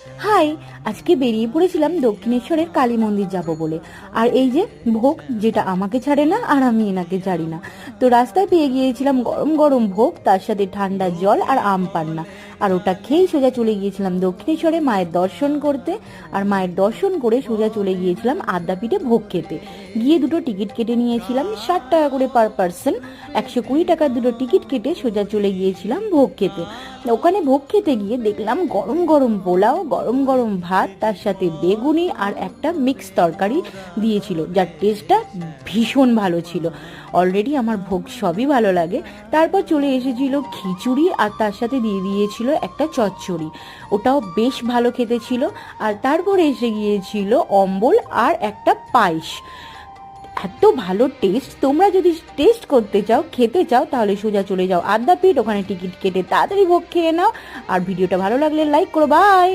High, আজকে বেরিয়ে পড়েছিলাম দক্ষিণেশ্বরের কালী মন্দির যাব বলে। আর এই যে ভোগ, যেটা আমাকে ছাড়ে না আর আমি এনাকে ছাড়ি না। তো রাস্তায় পেয়ে গিয়েছিলাম গরম গরম ভোগ, তার সাথে ঠান্ডা জল আর আম পান্না। আর ওটা খেয়েই সোজা চলে গিয়েছিলাম দক্ষিণেশ্বরে মায়ের দর্শন করতে। আর মায়ের দর্শন করে সোজা চলে গিয়েছিলাম আদ্যাপীঠে ভোগ খেতে। গিয়ে দুটো টিকিট কেটে নিয়েছিলাম, 60 টাকা করে পার পার্সন। 120 টাকার দুটো টিকিট কেটে সোজা চলে গিয়েছিলাম ভোগ খেতে। ওখানে ভোগ খেতে গিয়ে দেখলাম গরম গরম পোলাও, গরম গরম ভাত, তার সাথে বেগুনি আর একটা মিক্স তরকারি দিয়েছিল, যার টেস্টটা ভীষণ ভালো ছিল। অলরেডি আমার ভোগ সবই ভালো লাগে। তারপর চলে এসেছিল খিচুড়ি, আর তার সাথে দিয়ে দিয়েছিল একটা চচ্চড়ি, ওটাও বেশ ভালো খেতে ছিল। আর তারপরে এসে গিয়েছিল অম্বল আর একটা পায়েস। এত ভালো টেস্ট! তোমরা যদি টেস্ট করতে চাও, খেতে চাও, তাহলে সোজা চলে যাও আদ্যাপীঠ, ওখানে টিকিট কেটে তাড়াতাড়ি ভোগ খেয়ে নাও। আর ভিডিওটা ভালো লাগলে লাইক করো। বাই।